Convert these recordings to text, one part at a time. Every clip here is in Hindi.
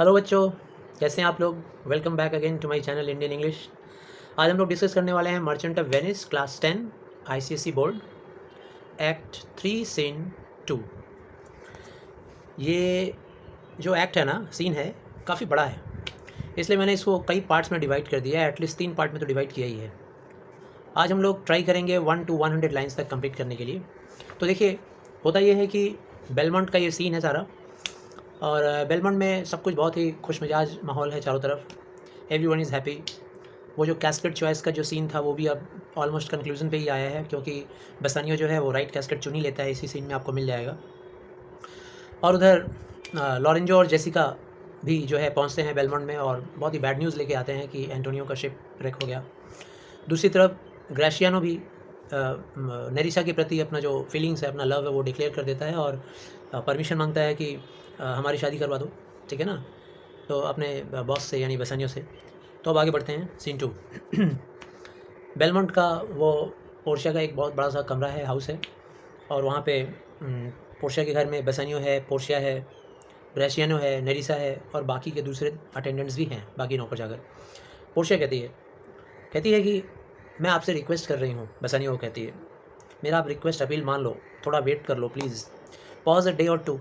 हेलो बच्चों, कैसे हैं आप लोग। Welcome back again to my channel Indian English. आज हम लोग डिस्कस करने वाले हैं merchant of Venice class 10 ICSE board act 3 scene 2। ये जो एक्ट है ना, सीन है, काफ़ी बड़ा है, इसलिए मैंने इसको कई पार्ट्स में डिवाइड कर दिया है। एटलीस्ट 3 पार्ट में तो डिवाइड किया ही है। आज हम लोग ट्राई करेंगे 1 to 100 लाइन्स तक कंप्लीट करने के लिए। तो देखिए, होता ये है कि बेलमंट का ये सीन है सारा, और बेलमंट में सब कुछ बहुत ही खुश मिजाज माहौल है चारों तरफ। Everyone is happy. वो जो कैस्केट चॉइस का जो सीन था वो भी अब ऑलमोस्ट कंक्लूजन पे ही आया है, क्योंकि बसानियो जो है वो राइट कैस्केट चुन ही लेता है। इसी सीन में आपको मिल जाएगा। और उधर लॉरेंजो और जेसिका भी जो है पहुंचते हैं बेलमंट में, और बहुत ही बैड न्यूज़ लेके आते हैं कि एंटोनियो का शिप रेक हो गया। दूसरी तरफ ग्रेशियानो भी नेरिसा के प्रति अपना जो फीलिंग्स है, अपना लव है, वो डिक्लेयर कर देता है और परमिशन मांगता है कि हमारी शादी करवा दो, ठीक है ना, तो अपने बॉस से यानी बसानियो से। तो अब आगे बढ़ते हैं सीन 2। बेलमंट का वो पोर्शिया का एक बहुत बड़ा सा कमरा है, हाउस है, और वहाँ पे पोर्शिया के घर में बसानियो है, पोर्शिया है, ग्रेशियानो है, नेरिसा है, और बाकी के दूसरे अटेंडेंट्स भी हैं, बाकी नौकर चाकर। पोर्शिया कहती है कि मैं आपसे रिक्वेस्ट कर रही हूँ। बसानियो को कहती है, मेरा आप रिक्वेस्ट अपील मान लो, थोड़ा वेट कर लो please. Pause a day or two.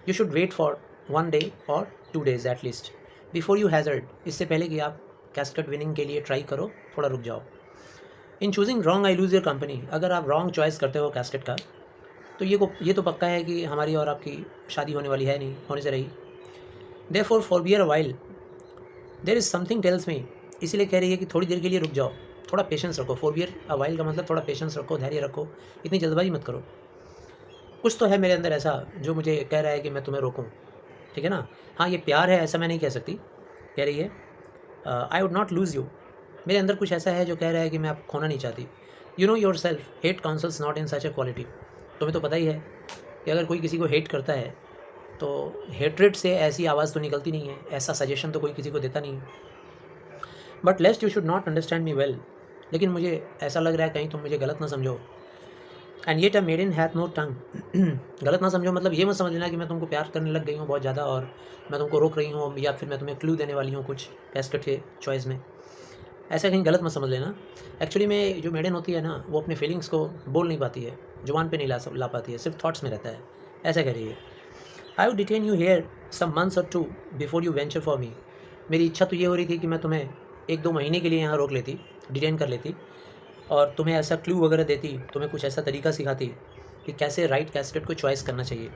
You should wait for 1 day or 2 days at least before you hazard. इससे पहले कि आप कैस्केट विनिंग के लिए ट्राई करो, थोड़ा रुक जाओ। इन choosing wrong I lose your company. अगर आप रॉन्ग चॉइस करते हो कैस्केट का, तो ये तो पक्का है कि हमारी और आपकी शादी होने वाली है नहीं, होने से रही। Therefore forbear a while, there is something tells me. इसीलिए कह रही है कि थोड़ी देर के लिए रुक जाओ, थोड़ा पेशेंस रखो। फॉरबियर अ व्हाइल का मतलब थोड़ा पेशेंस रखो, धैर्य रखो, इतनी जल्दबाजी मत करो। कुछ तो है मेरे अंदर ऐसा जो मुझे कह रहा है कि मैं तुम्हें रोकूं, ठीक है ना। हाँ, ये प्यार है ऐसा मैं नहीं कह सकती। कह रही है I would not lose you. मेरे अंदर कुछ ऐसा है जो कह रहा है कि मैं आपको खोना नहीं चाहती। You know your self hate councils not in such A quality. तुम्हें तो पता ही है कि अगर कोई किसी को हेट करता है तो हेट्रेड से ऐसी आवाज़ तो निकलती नहीं है, ऐसा सजेशन तो कोई किसी को देता नहीं है। But लेस्ट you should not understand me well. लेकिन मुझे ऐसा लग रहा है कहीं तुम मुझे गलत ना समझो। And yet a maid hath no tongue. गलत ना समझो मतलब ये मत समझ लेना कि मैं तुमको प्यार करने लग गई हूँ बहुत ज़्यादा और मैं तुमको रोक रही हूँ, या फिर मैं तुम्हें क्लू देने वाली हूँ कुछ कैस्केट के चॉइस में। ऐसा कहीं गलत मत समझ लेना। एक्चुअली में जो मेडन होती है ना, वो अपने फीलिंग्स को बोल नहीं पाती है, जुबान पे नहीं ला पाती है, सिर्फ थॉट्स में रहता है। ऐसा कह रही है, I would detain you here some months or 2 before you venture for me. मेरी इच्छा तो ये हो रही थी कि मैं तुम्हें 1-2 महीने के लिए यहाँ रोक लेती, डिटेन कर लेती, और तुम्हें ऐसा क्लू वगैरह देती, तुम्हें कुछ ऐसा तरीका सिखाती कि कैसे राइट कैस्केट को चॉइस करना चाहिए।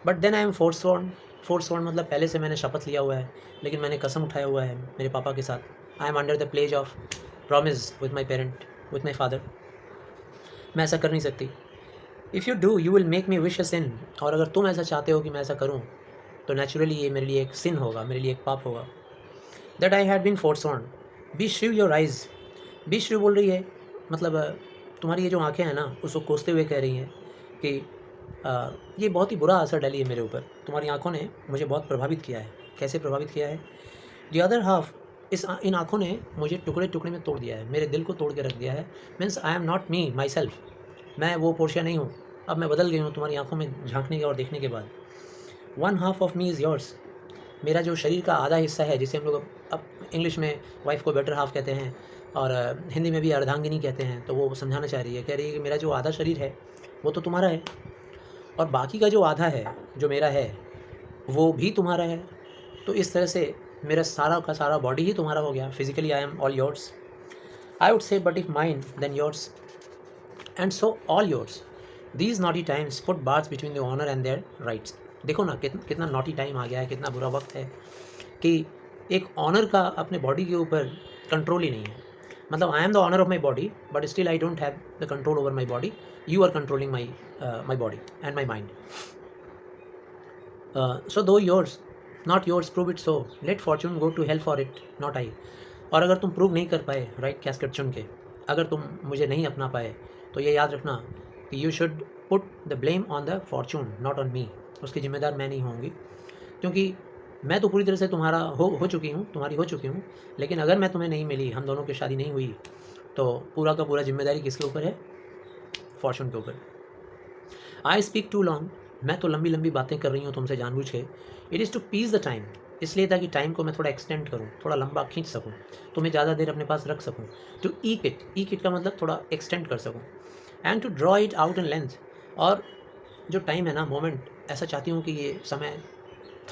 But then I am forsworn मतलब पहले से मैंने शपथ लिया हुआ है, लेकिन मैंने कसम उठाया हुआ है मेरे पापा के साथ। I am under the pledge of promise with my parent, with my father. मैं ऐसा कर नहीं सकती। If you do you will make me wish a sin. और अगर तुम ऐसा चाहते हो कि मैं ऐसा करूँ, तो नेचुरली ये मेरे लिए एक सिन होगा, मेरे लिए एक पाप होगा। That I had been force on. Beshrew your eyes. Beshrew बोल रही है मतलब तुम्हारी ये जो आँखें हैं ना, उसको कोसते हुए कह रही हैं कि ये बहुत ही बुरा असर डाली है मेरे ऊपर। तुम्हारी आँखों ने मुझे बहुत प्रभावित किया है। कैसे प्रभावित किया है? द अदर हाफ, इन आँखों ने मुझे टुकड़े टुकड़े में तोड़ दिया है, मेरे दिल को तोड़ के रख दिया है। Means I am not me my self. मैं वो पोर्शिया नहीं हूँ, अब मैं बदल गई हूँ तुम्हारी आँखों में झांकने के और देखने के बाद। 1/2 ऑफ मी इज़ योर्स। मेरा जो शरीर का आधा हिस्सा है, जिसे हम लोग अब इंग्लिश में वाइफ को बेटर हाफ कहते हैं, और हिंदी में भी अर्धांगिनी कहते हैं, तो वो समझाना चाह रही है, कह रही है कि मेरा जो आधा शरीर है वो तो तुम्हारा है, और बाकी का जो आधा है जो मेरा है वो भी तुम्हारा है। तो इस तरह से मेरा सारा का सारा बॉडी ही तुम्हारा हो गया। Physically I am all yours. I would say but if mine then yours and so all yours. These naughty times put bars between the owner and their rights. देखो ना कितना नॉटी टाइम आ गया है, कितना बुरा वक्त है कि एक ऑनर का अपने बॉडी के ऊपर कंट्रोल ही नहीं है। मतलब I am the owner of my body, but still I don't have the control over my body. You are controlling my body and my mind. So though yours not yours prove it so, let fortune go to hell for it not I. और अगर तुम प्रूव नहीं कर पाए राइट कैस्केट चुन के, अगर तुम मुझे नहीं अपना पाए, तो ये याद रखना कि you should put the blame on the Fortune not on me. उसकी जिम्मेदार मैं नहीं होंगी, क्योंकि मैं तो पूरी तरह से तुम्हारा हो चुकी हूँ, तुम्हारी हो चुकी हूँ। लेकिन अगर मैं तुम्हें नहीं मिली, हम दोनों की शादी नहीं हुई, तो पूरा का पूरा जिम्मेदारी किसके ऊपर है? फॉर्चून के ऊपर। I speak too long. मैं तो लंबी लंबी बातें कर रही हूँ तुमसे जानबूझ के। It is to peize the time. इसलिए ताकि टाइम को मैं थोड़ा एक्सटेंड करूँ, थोड़ा लंबा खींच सकूँ, तुम्हें ज़्यादा देर अपने पास रख सकूँ, टू ईक इट का मतलब थोड़ा एक्सटेंड कर सकूँ, and to draw it out in length. और जो टाइम है ना, मोमेंट, ऐसा चाहती हूँ कि ये समय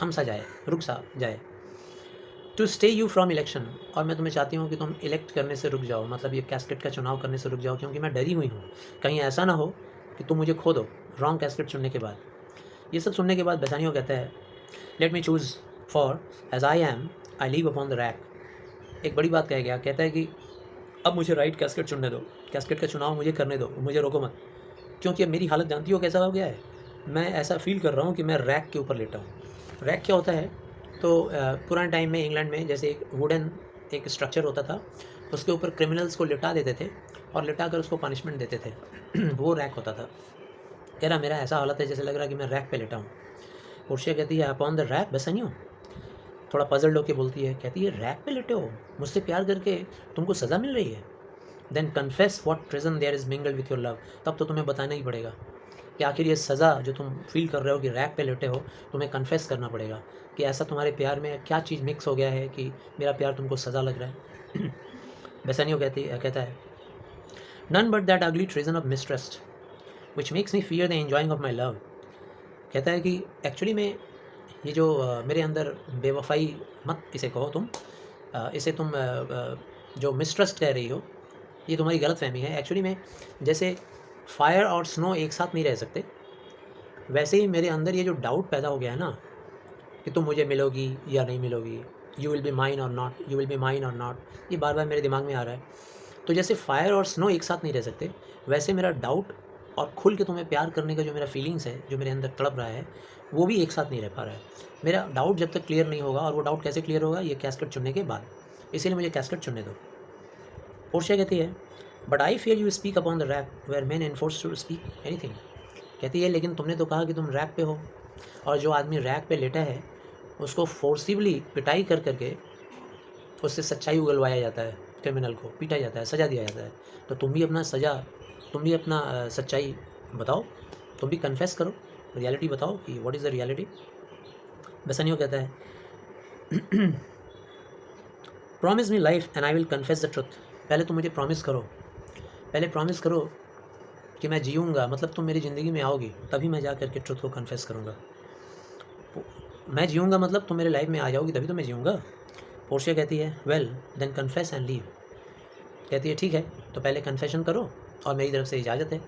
थम सा जाए, रुक सा जाए। To stay you from election, और मैं तुम्हें चाहती हूँ कि तुम इलेक्ट करने से रुक जाओ, मतलब ये कैस्केट का चुनाव करने से रुक जाओ, क्योंकि मैं डरी हुई हूँ कहीं ऐसा ना हो कि तुम मुझे खो दो रॉन्ग कैस्केट चुनने के बाद। ये सब सुनने के बाद बेसानियो कहता है, let me choose for as I am I live upon the rack. एक बड़ी बात कह गया, कहता है कि अब मुझे राइट कैस्केट चुनने दो, कैस्केट का चुनाव मुझे करने दो, मुझे रोको मत, क्योंकि अब मेरी हालत जानती हो कैसा हो गया है। मैं ऐसा फील कर रहा हूँ कि मैं रैक के ऊपर लेटा हूँ। रैक क्या होता है? तो पुराने टाइम में इंग्लैंड में जैसे एक वुडन एक स्ट्रक्चर होता था, उसके ऊपर क्रिमिनल्स को लिटा देते थे और लिटा कर उसको पनिशमेंट देते थे वो रैक होता था। कह रहा मेरा ऐसा हालत है जैसे लग रहा है कि मैं रैक पे लेटा हूँ। पोर्शिया कहती है, अपॉन द रैक बेसानियो। थोड़ा पजल्ड होकर बोलती है, कहती है रैक पे लेटे हो, मुझसे प्यार करके तुमको सज़ा मिल रही है? Then confess what prison there is mingled with your love. तब तो तुम्हें बताना ही पड़ेगा कि आखिर ये सज़ा जो तुम फील कर रहे हो कि रैक पे लेटे हो, तुम्हें कन्फेस करना पड़ेगा कि ऐसा तुम्हारे प्यार में क्या चीज़ मिक्स हो गया है कि मेरा प्यार तुमको सज़ा लग रहा है। बेसानियो कहता है, नन बट दैट अगली treason of mistrust which makes me fear the enjoying of my love. कहता है कि एक्चुअली में ये जो मेरे अंदर बेवफाई मत इसे कहो तुम, इसे तुम जो मिसट्रस्ट कह रही हो, ये तुम्हारी गलत फहमी है। एक्चुअली में जैसे फायर और स्नो एक साथ नहीं रह सकते, वैसे ही मेरे अंदर ये जो डाउट पैदा हो गया है ना कि तुम मुझे मिलोगी या नहीं मिलोगी, यू विल बी माइन और not, you will be mine और नॉट, ये बार बार मेरे दिमाग में आ रहा है। तो जैसे फायर और स्नो एक साथ नहीं रह सकते, वैसे मेरा डाउट और खुल के तुम्हें प्यार करने का जो मेरा फीलिंग्स है, जो मेरे अंदर तड़प रहा है, वो भी एक साथ नहीं रह पा रहा है। मेरा डाउट जब तक क्लियर नहीं होगा, और वो डाउट कैसे क्लियर होगा? ये कैस्केट चुनने के बाद। इसीलिए मुझे कैस्केट चुनने दो। पोर्शिया कहती है, but I feel you speak upon the rack where man enforce to speak anything. कहती है, लेकिन तुमने तो कहा कि तुम रैक पे हो, और जो आदमी रैक पे लेटा है उसको फोर्सिबली पिटाई कर करके उससे सच्चाई उगलवाया जाता है, क्रिमिनल को पीटा जाता है, सज़ा दिया जाता है। तो तुम भी अपना सज़ा, तुम भी अपना सच्चाई बताओ, तुम भी कन्फेस करो, रियलिटी बताओ कि व्हाट इज़ द रियलिटी। बेसानियो कहता है, promise me life and I will confess the truth. पहले तुम मुझे प्रॉमिस करो, पहले प्रॉमिस करो कि मैं जीऊँगा, मतलब तुम मेरी ज़िंदगी में आओगी तभी मैं जा करके ट्रुथ को कन्फेस करूँगा। मैं जीऊँगा मतलब तुम मेरे लाइफ में आ जाओगी तभी तो मैं जीऊँगा। पोर्शिया कहती है, well then confess and live. कहती है, ठीक है, तो पहले कन्फेशन करो और मेरी तरफ से इजाज़त है,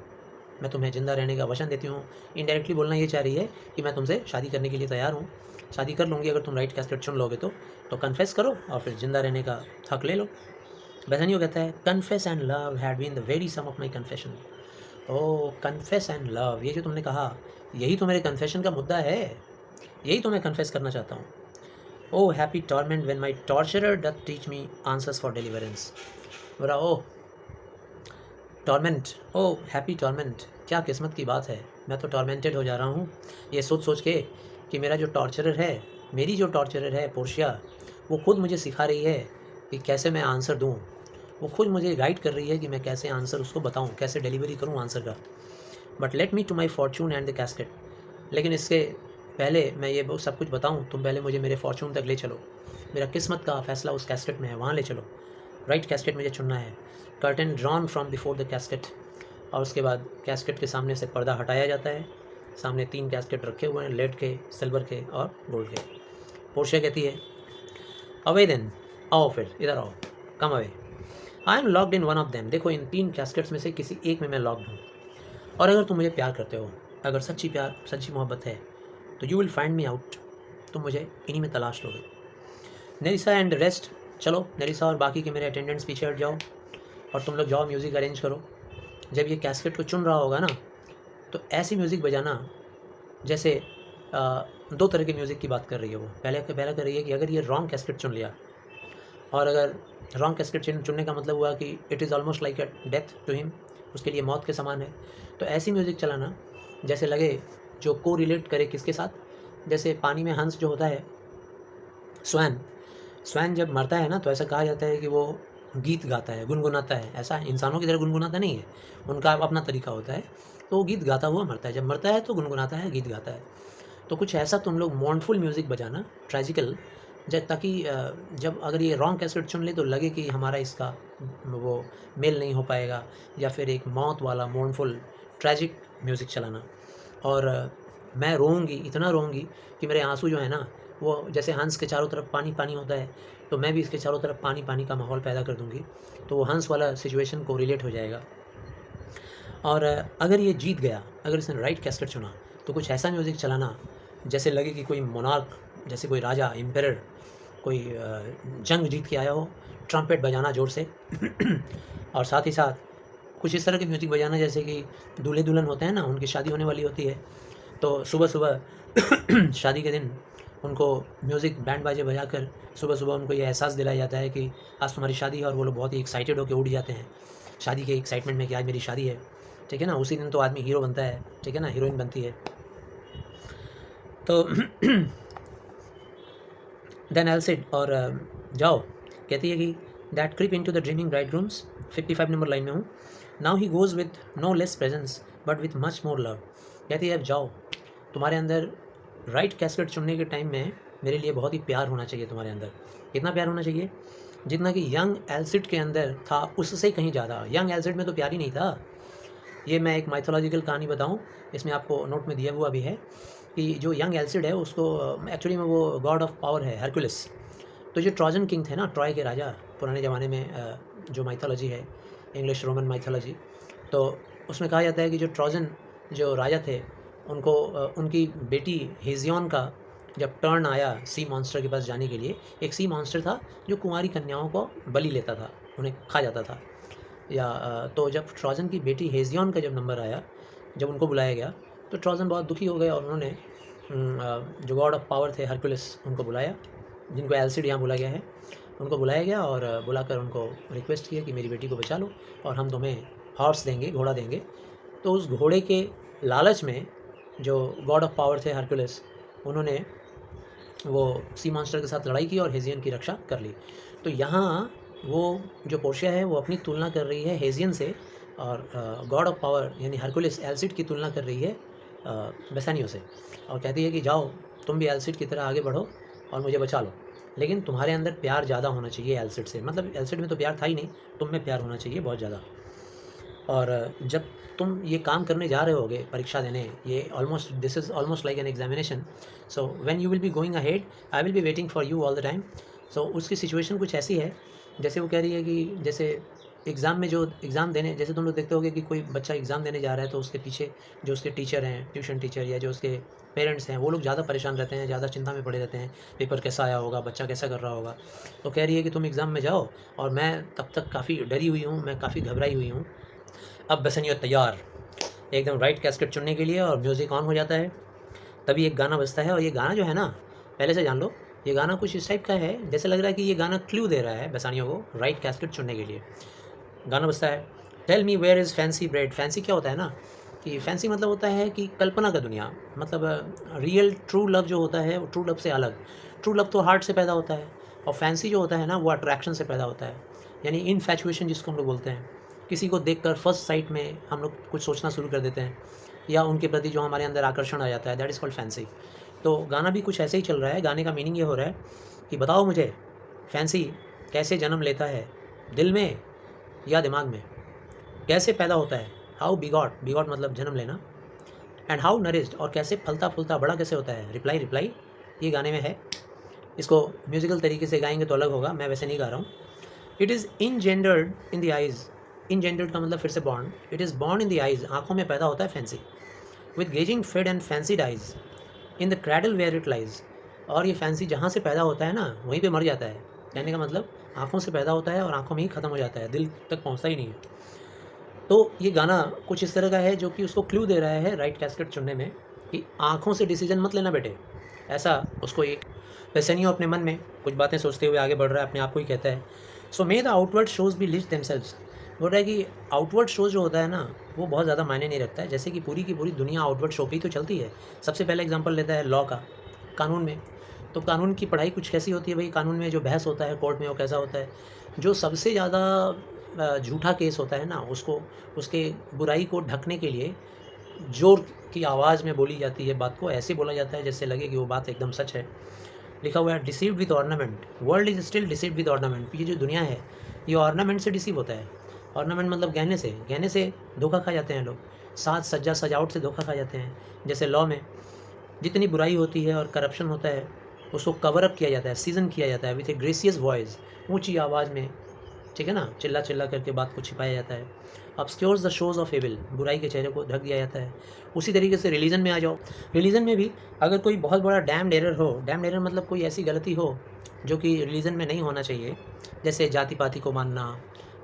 मैं तुम्हें ज़िंदा रहने का वचन देती हूँ। इनडायरेक्टली बोलना ये चाह रही है कि मैं तुमसे शादी करने के लिए तैयार हूँ, शादी कर लूँगी अगर तुम राइट कैस्केट चुन लोगे तो कन्फेस करो और फिर ज़िंदा रहने का हक ले लो। बेसानियो कहता है, confess and love had been the very sum of my confession. Oh, confess and love, ये जो तुमने कहा, यही तो मेरे कन्फेशन का मुद्दा है, यही तो मैं कन्फेस करना चाहता हूँ। Oh happy torment when my torturer doth teach me answers for deliverance. बोला, oh torment, oh happy torment, क्या किस्मत की बात है, मैं तो टॉर्मेंटेड हो जा रहा हूँ ये सोच सोच के कि मेरा जो टॉर्चरर है, मेरी जो टॉर्चरर है पोर्शिया, वो खुद मुझे सिखा रही है कि कैसे मैं आंसर दूँ, वो खुद मुझे गाइड कर रही है कि मैं कैसे आंसर उसको बताऊँ, कैसे डिलीवरी करूँ आंसर का। But let me to my fortune and the casket. लेकिन इसके पहले मैं ये सब कुछ बताऊँ, तुम पहले मुझे मेरे फॉर्चून तक ले चलो, मेरा किस्मत का फैसला उस कैस्केट में है, वहाँ ले चलो, राइट कैस्केट मुझे चुनना है। Curtain drawn from before the casket, और उसके बाद कैस्केट के सामने से पर्दा हटाया जाता है। सामने 3 कैस्केट रखे हुए हैं, लेड के, सिल्वर के और गोल्ड के। पोर्शिया कहती है, अवे देन, आओ फिर इधर आओ, come away, I am locked in one of them. देखो इन 3 कैस्केट्स में से किसी एक में मैं लॉक्ड हूँ, और अगर तुम मुझे प्यार करते हो, अगर सच्ची प्यार, सच्ची मोहब्बत है, तो you will find me out, तुम मुझे इन्हीं में तलाश लोगे। नेरिसा एंड रेस्ट, चलो नेरिसा और बाकी के मेरे अटेंडेंट्स पीछे हट जाओ और तुम लोग जाओ म्यूज़िक अरेंज करो। जब ये कैस्केट को चुन रहा होगा ना, तो ऐसी म्यूज़िक बजाना जैसे 2 तरह के म्यूज़िक की बात कर रही है वो। पहला कर रही है कि अगर ये रॉन्ग कैस्केट चुन लिया, और अगर रॉन्ग कैस्केट चुनने का मतलब हुआ कि it is almost like a death to him, उसके लिए मौत के समान है, तो ऐसी म्यूज़िक चलाना जैसे लगे जो को रिलेट करे किसके साथ, जैसे पानी में हंस जो होता है, स्वैन जब मरता है ना, तो ऐसा कहा जाता है कि वो गीत गाता है, गुनगुनाता है। ऐसा इंसानों की तरह गुनगुनाता नहीं है, उनका अपना तरीका होता है, तो वो गीत गाता हुआ मरता है। जब मरता है तो गुनगुनाता है, गीत गाता है। तो कुछ ऐसा तुम लोग मॉर्नफुल म्यूज़िक बजाना, ट्रेजिकल, ताकि जब अगर ये रॉन्ग कैसेट चुन ले तो लगे कि हमारा इसका वो मेल नहीं हो पाएगा, या फिर एक मौत वाला मोurnफुल ट्रैजिक म्यूज़िक चलाना। और मैं रोऊँगी, इतना रोऊँगी कि मेरे आंसू जो है ना, वो जैसे हंस के चारों तरफ पानी पानी होता है, तो मैं भी इसके चारों तरफ पानी पानी का माहौल पैदा कर दूँगी, तो वो हंस वाला सिचुएशन को रिलेट हो जाएगा। और अगर ये जीत गया, अगर इसने राइट कैसेट चुना, तो कुछ ऐसा म्यूज़िक चलाना जैसे लगे कि कोई मोनार्क, जैसे कोई राजा, एम्परर, कोई जंग जीत के आया हो, ट्रम्पेट बजाना ज़ोर से और साथ ही साथ कुछ इस तरह के म्यूज़िक बजाना जैसे कि दूल्हे दुल्हन होते हैं ना, उनकी शादी होने वाली होती है, तो सुबह-सुबह शादी के दिन उनको म्यूज़िक बैंड बाजे बजाकर सुबह-सुबह उनको ये एहसास दिलाया जाता है कि आज तुम्हारी शादी है, और वो लोग बहुत ही एक्साइटेड होकर उठ जाते हैं शादी के एक्साइटमेंट में कि आज मेरी शादी है, ठीक है ना। उसी दिन तो आदमी हीरो बनता है, ठीक है ना, हीरोइन बनती है। तो देन एल्सिड और जाओ कहती है कि that creep into the dreaming bridegrooms, 55 number line में हूँ। Now he goes with no less presence but with much more love. कहती है अब जाओ, तुम्हारे अंदर राइट कैसेट चुनने के टाइम में मेरे लिए बहुत ही प्यार होना चाहिए तुम्हारे अंदर। कितना प्यार होना चाहिए? जितना कि यंग एल्सिड के अंदर था उससे कहीं ज़्यादा। यंग एल्सिड में तो प्यार ही नहीं था। ये मैं एक माइथोलॉजिकल कहानी बताऊँ, इसमें आपको नोट में दिया हुआ भी है कि जो यंग एल्सिड है उसको एक्चुअली में वो गॉड ऑफ पावर है, हरक्युलिस। तो जो ट्रोजन किंग थे ना, ट्रॉय के राजा, पुराने ज़माने में जो माइथोलॉजी है, इंग्लिश रोमन माइथोलॉजी, तो उसमें कहा जाता है कि जो ट्रोजन जो राजा थे उनको उनकी बेटी हेजियोन का जब टर्न आया सी मॉन्स्टर के पास जाने के लिए, एक सी मॉन्स्टर था जो कुंवारी कन्याओं को बलि लेता था, उन्हें खा जाता था। या तो जब ट्रोजन की बेटी हेजियोन का जब नंबर आया, जब उनको बुलाया गया, तो ट्रोजन बहुत दुखी हो गए और उन्होंने जो गॉड ऑफ पावर थे हरक्युलिस, उनको बुलाया, जिनको एल्सिड यहाँ बुलाया गया है, उनको बुलाया गया और बुलाकर उनको रिक्वेस्ट किया कि मेरी बेटी को बचा लो और हम तुम्हें हॉर्स देंगे, घोड़ा देंगे। तो उस घोड़े के लालच में जो गॉड ऑफ पावर थे हरक्युलिस, उन्होंने वो सी मॉन्स्टर के साथ लड़ाई की और हेजियन की रक्षा कर ली। तो यहाँ वो जो पोर्शिया है वो अपनी तुलना कर रही है हेजियन से, और गॉड ऑफ पावर यानी हरक्युलिस एल्सिड की तुलना कर रही है बेसानियो से, और कहती है कि जाओ तुम भी एल्सिड की तरह आगे बढ़ो और मुझे बचा लो, लेकिन तुम्हारे अंदर प्यार ज़्यादा होना चाहिए एल्सिड से। मतलब एल्सिड में तो प्यार था ही नहीं, तुम में प्यार होना चाहिए बहुत ज़्यादा। और जब तुम ये काम करने जा रहे होगे, परीक्षा देने, ये almost this is almost like an examination, so when you will be going ahead I will be waiting for you all the time. So उसकी सिचुएशन कुछ ऐसी है, जैसे वो कह रही है कि जैसे एग्ज़ाम में जो एग्ज़ाम देने, जैसे तुम लोग देखते होगे कि कोई बच्चा एग्ज़ाम देने जा रहा है तो उसके पीछे जो उसके टीचर हैं, ट्यूशन टीचर या जो उसके पेरेंट्स हैं, वो लोग ज़्यादा परेशान रहते हैं, ज़्यादा चिंता में पड़े रहते हैं, पेपर कैसा आया होगा, बच्चा कैसा कर रहा होगा। तो कह रही है कि तुम एग्ज़ाम में जाओ और मैं तब तक काफ़ी डरी हुई हूँ, मैं काफ़ी घबराई हुई हूँ। अब बेसानियो तैयार एकदम राइट कैस्केट चुनने के लिए, और म्यूज़िक ऑन हो जाता है। तभी एक गाना बजता है, और ये गाना जो है ना, पहले से जान लो, ये गाना कुछ इस टाइप का है जैसे लग रहा है कि ये गाना क्लू दे रहा है बेसानियो को राइट कैस्केट चुनने के लिए। गाना बजता है, tell me where is fancy bred. Fancy क्या होता है ना, कि फैंसी मतलब होता है कि कल्पना का दुनिया, मतलब रियल ट्रू लव जो होता है, ट्रू लव से अलग। ट्रू लव तो हार्ट से पैदा होता है, और फैंसी जो होता है ना वो अट्रैक्शन से पैदा होता है, यानी इनफैचुएशन जिसको हम लोग बोलते हैं। किसी को देखकर फर्स्ट साइट में हम लोग कुछ सोचना शुरू कर देते हैं, या उनके प्रति जो हमारे अंदर आकर्षण आ जाता है, दैट इज़ कॉल्ड फैंसी। तो गाना भी कुछ ऐसे ही चल रहा है। गाने का मीनिंग ये हो रहा है कि बताओ मुझे फैंसी कैसे जन्म लेता है, दिल में या दिमाग में, कैसे पैदा होता है, हाउ बिगॉट, बिगॉट मतलब जन्म लेना, एंड हाउ नरिश्ड, और कैसे फलता फूलता बड़ा कैसे होता है, रिप्लाई रिप्लाई। ये गाने में है। इसको म्यूज़िकल तरीके से गाएंगे तो अलग होगा, मैं वैसे नहीं गा रहा हूँ। It is engendered in the eyes, engendered का मतलब फिर से born, it is born in the eyes, आँखों में पैदा होता है fancy, with gazing fed and fancy dies in the cradle where it lies. और ये फैंसी जहाँ से पैदा होता है ना वहीं पे मर जाता है। कहने का मतलब आँखों से पैदा होता है और आँखों में ही ख़त्म हो जाता है, दिल तक पहुँचता ही नहीं है। तो ये गाना कुछ इस तरह का है जो कि उसको क्लू दे रहा है राइट कैस्केट चुनने में, कि आँखों से डिसीजन मत लेना बेटे। ऐसा उसको एक बेसानियो अपने मन में कुछ बातें सोचते हुए आगे बढ़ रहा है, अपने आप को ही कहता है। So may the outward shows be least themselves. बोल रहा है कि आउटवर्ड शो जो होता है ना वो बहुत ज़्यादा मायने नहीं रखता है, जैसे कि पूरी की पूरी दुनिया आउटवर्ड शो पे ही तो चलती है। सबसे पहले एग्जांपल लेता है लॉ का, कानून में। तो कानून की पढ़ाई कुछ कैसी होती है भाई, कानून में जो बहस होता है कोर्ट में वो कैसा होता है, जो सबसे ज़्यादा झूठा केस होता है ना उसको, उसके बुराई को ढकने के लिए ज़ोर की आवाज़ में बोली जाती है बात को, ऐसे बोला जाता है जैसे लगे कि वो बात एकदम सच है। लिखा हुआ है deceived with ornament, world is still deceived with ornament. ये जो दुनिया है ये ऑर्नामेंट से डिसीव होता है। ऑर्नामेंट मतलब गहने से धोखा खा जाते हैं लोग, साज सज्जा सजावट से धोखा खा जाते हैं। जैसे लॉ में जितनी बुराई होती है और करप्शन होता है उसको कवर अप किया जाता है, सीजन किया जाता है विथ ए ग्रेसियस वॉइस, ऊंची आवाज़ में, ठीक है ना, चिल्ला चिल्ला करके बात को छिपाया जाता है। ऑब्सक्योर्स द शोज़ ऑफ एविल, बुराई के चेहरे को ढक दिया जाता है। उसी तरीके से रिलीजन में आ जाओ, रिलीजन में भी अगर कोई बहुत बड़ा डैम्ड एरर हो, डैम्ड एरर मतलब कोई ऐसी गलती हो जो कि रिलीजन में नहीं होना चाहिए, जैसे जाति पाति को मानना,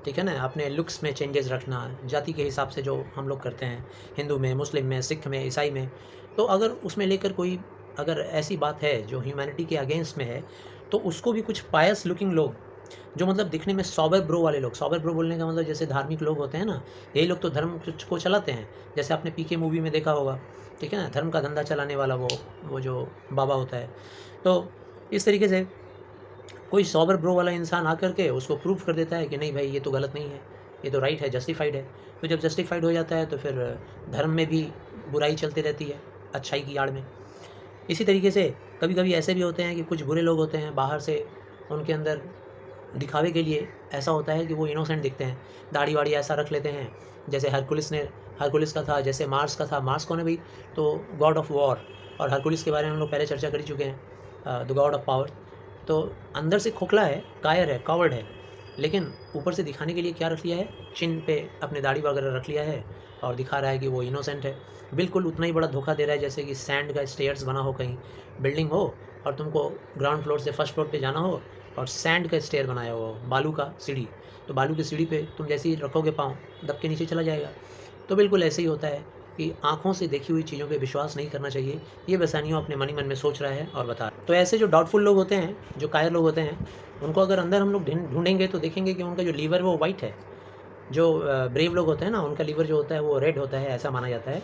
ठीक है ना, अपने लुक्स में चेंजेस रखना, जाति के हिसाब से जो हम लोग करते हैं हिंदू में, मुस्लिम में, सिख में, ईसाई में, तो अगर उसमें लेकर कोई अगर ऐसी बात है जो ह्यूमैनिटी के अगेंस्ट में है, तो उसको भी कुछ पायस लुकिंग लोग, जो मतलब दिखने में सॉबर ब्रो वाले लोग, सॉबर ब्रो बोलने का मतलब जैसे धार्मिक लोग होते हैं ना, यही लोग तो धर्म को चलाते हैं। जैसे आपने पीके मूवी में देखा होगा, ठीक है ना, धर्म का धंधा चलाने वाला वो जो बाबा होता है। तो इस तरीके से कोई सॉबर ब्रो वाला इंसान आकर के उसको प्रूफ कर देता है कि नहीं भाई ये तो गलत नहीं है, ये तो राइट है, जस्टिफाइड है। तो जब जस्टिफाइड हो जाता है तो फिर धर्म में भी बुराई चलती रहती है अच्छाई की आड़ में। इसी तरीके से कभी कभी ऐसे भी होते हैं कि कुछ बुरे लोग होते हैं, बाहर से उनके अंदर दिखावे के लिए ऐसा होता है कि वो इनोसेंट दिखते हैं, दाढ़ी वाड़ी ऐसा रख लेते हैं जैसे हरकुलिस का था, जैसे मार्स का था। मार्स कौन है भाई? तो गॉड ऑफ वॉर। और हरकुलिस के बारे में हम लोग पहले चर्चा कर ही चुके हैं, द गॉड ऑफ पावर। तो अंदर से खोखला है, कायर है, कावर्ड है, लेकिन ऊपर से दिखाने के लिए क्या रख लिया है, चिन पे अपने दाढ़ी वगैरह रख लिया है और दिखा रहा है कि वो इनोसेंट है। बिल्कुल उतना ही बड़ा धोखा दे रहा है जैसे कि सैंड का स्टेयर्स बना हो, कहीं बिल्डिंग हो और तुमको ग्राउंड फ्लोर से फर्स्ट फ्लोर पे जाना हो और सैंड का स्टेयर बनाया हो, बालू का सीढ़ी, तो बालू की सीढ़ी पे तुम जैसे ही रखोगे पाँव दब के नीचे चला जाएगा। तो बिल्कुल ऐसे ही होता है कि आँखों से देखी हुई चीज़ों पे विश्वास नहीं करना चाहिए। ये बेसानियों अपने मन में सोच रहा है और बता रहा है। तो ऐसे जो डाउटफुल लोग होते हैं, जो कायर लोग होते हैं, उनको अगर अंदर हम लोग ढूंढेंगे तो देखेंगे कि उनका जो लीवर वो वाइट है। जो ब्रेव लोग होते हैं ना, उनका लीवर जो होता है वो रेड होता है, ऐसा माना जाता है।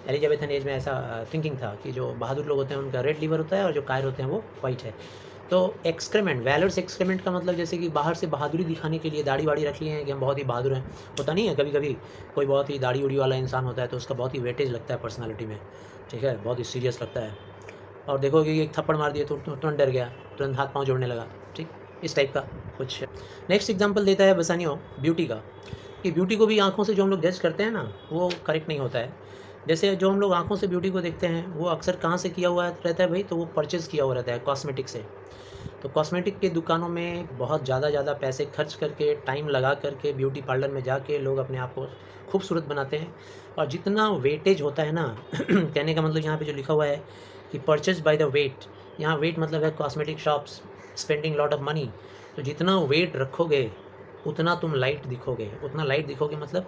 एलिजाबेथन एज में ऐसा थिंकिंग था कि जो बहादुर लोग होते हैं उनका रेड लीवर होता है और जो कायर होते हैं वो वाइट है। तो एक्सक्रीमेंट, वैलर्स एक्सक्रीमेंट का मतलब जैसे कि बाहर से बहादुरी दिखाने के लिए दाढ़ी वाड़ी रख लिए हैं कि हम बहुत ही बहादुर हैं। होता नहीं है, कभी कभी कोई बहुत ही दाढ़ी उड़ी वाला इंसान होता है तो उसका बहुत ही वेटेज लगता है पर्सनालिटी में, ठीक है, बहुत ही सीरियस लगता है। और देखोगे कि एक थप्पड़ मार दिए तो तुरंत डर गया, तुरंत हाथ पाँव जोड़ने लगा, ठीक, इस टाइप का कुछ। नेक्स्ट एग्जाम्पल देता है बसानियों ब्यूटी का, कि ब्यूटी को भी आँखों से जो हम लोग जज करते हैं ना, वो करेक्ट नहीं होता है। जैसे जो हम लोग आँखों से ब्यूटी को देखते हैं वो अक्सर कहाँ से किया हुआ रहता है भाई? तो वो परचेज़ किया हुआ रहता है कॉस्मेटिक से। तो कॉस्मेटिक की दुकानों में बहुत ज़्यादा पैसे खर्च करके, टाइम लगा करके, ब्यूटी पार्लर में जाके लोग अपने आप को खूबसूरत बनाते हैं। और जितना वेटेज होता है ना कहने का मतलब यहाँ पे जो लिखा हुआ है कि परचेज बाय द वेट, यहाँ वेट मतलब है cosmetic shops spending lot of money. तो जितना वेट रखोगे उतना तुम लाइट दिखोगे, उतना लाइट दिखोगे मतलब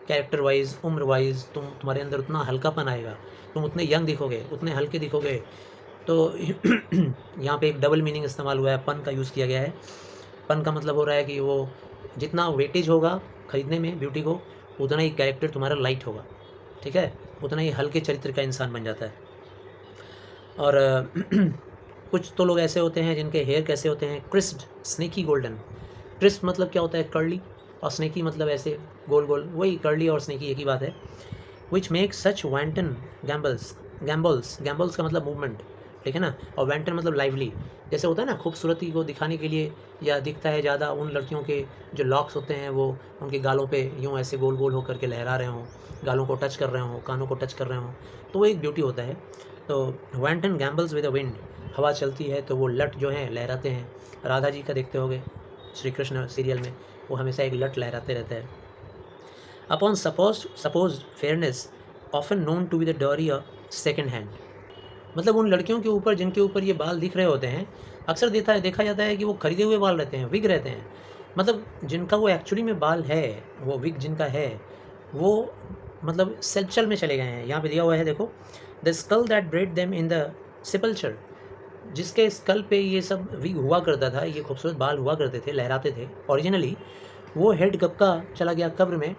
कैरेक्टर वाइज, उम्र वाइज तुम्हारे अंदर उतना हल्कापन आएगा, तुम उतने यंग दिखोगे, उतने हल्के दिखोगे। तो यहाँ पे एक डबल मीनिंग इस्तेमाल हुआ है, पन का यूज़ किया गया है। पन का मतलब हो रहा है कि वो जितना वेटेज होगा ख़रीदने में ब्यूटी को, उतना ही कैरेक्टर तुम्हारा लाइट होगा, ठीक है, उतना ही हल्के चरित्र का इंसान बन जाता है। और कुछ तो लोग ऐसे होते हैं जिनके हेयर कैसे होते हैं, क्रिस्प्ड, स्नेकी गोल्डन। क्रिस्प मतलब क्या होता है? कर्ली, और स्नेकी मतलब ऐसे गोल गोल, वही कर्ली और स्नेकी एक ही बात है। विच मेक सच वैंटन गैम्बल्स का मतलब मूवमेंट, ठीक है ना, और वैंटन मतलब लाइवली। जैसे होता है ना, खूबसूरती को दिखाने के लिए या दिखता है ज़्यादा उन लड़कियों के जो लॉक्स होते हैं वो उनके गालों पे यूँ ऐसे गोल गोल होकर के लहरा रहे हों, गालों को टच कर रहे हों, कानों को टच कर रहे हों, तो वो एक ब्यूटी होता है। तो वैंटन गैम्बल्स विद द विंड, हवा चलती है तो वो लट जो हैं लहराते हैं। राधा जी का देखते होगे श्री कृष्ण सीरियल में, वो हमेशा एक लट लहराते रहते हैं। Upon supposed fairness often known to be the dowry of second hand, मतलब उन लड़कियों के ऊपर जिनके ऊपर ये बाल दिख रहे होते हैं, अक्सर देखा जाता है कि वो खरीदे हुए बाल रहते हैं, विग रहते हैं। मतलब जिनका वो एक्चुअली में बाल है, वो विग जिनका है, वो मतलब सेल्चल में चले गए हैं। यहाँ पे दिया हुआ है देखो, the skull that bred them in the sepulchre, जिसके स्कल पे ये सब विग हुआ करता था, ये खूबसूरत बाल हुआ करते थे, लहराते थे ओरिजिनली, वो हेड गपका चला गया कब्र में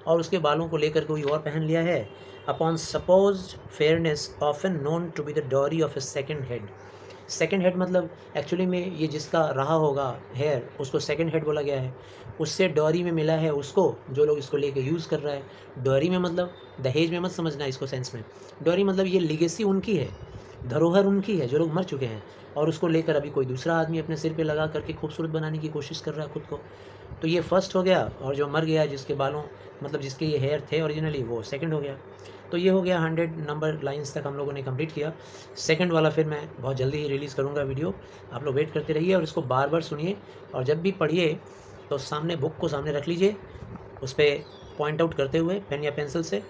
और उसके बालों को लेकर कोई और पहन लिया है। Upon supposed fairness often known to be the dowry of a second head. Second head मतलब एक्चुअली में ये जिसका रहा होगा हेयर, उसको सेकेंड हेड बोला गया है। उससे डॉरी में मिला है उसको, जो लोग इसको लेके यूज़ कर रहा है। डॉरी में मतलब दहेज में मत समझना इसको सेंस में, डॉरी मतलब ये लिगेसी उनकी है, धरोहर उनकी है जो लोग मर चुके हैं, और उसको लेकर अभी कोई दूसरा आदमी अपने सिर पे लगा करके खूबसूरत बनाने की कोशिश कर रहा है खुद को। तो ये फर्स्ट हो गया, और जो मर गया जिसके बालों मतलब जिसके ये हेयर थे ओरिजिनली, वो सेकंड हो गया। तो ये हो गया 100 नंबर लाइंस तक हम लोगों ने कंप्लीट किया। सेकंड वाला फिर मैं बहुत जल्दी ही रिलीज़ करूँगा वीडियो, आप लोग वेट करते रहिए और इसको बार बार सुनिए, और जब भी पढ़िए तो सामने बुक को सामने रख लीजिए, उस पर पॉइंट आउट करते हुए पेन या पेंसिल से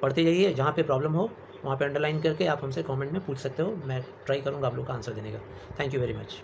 पढ़ते जाइए। जहाँ पे प्रॉब्लम हो वहाँ पे अंडरलाइन करके आप हमसे कमेंट में पूछ सकते हो, मैं ट्राई करूँगा आप लोग का आंसर देने का। Thank you very much.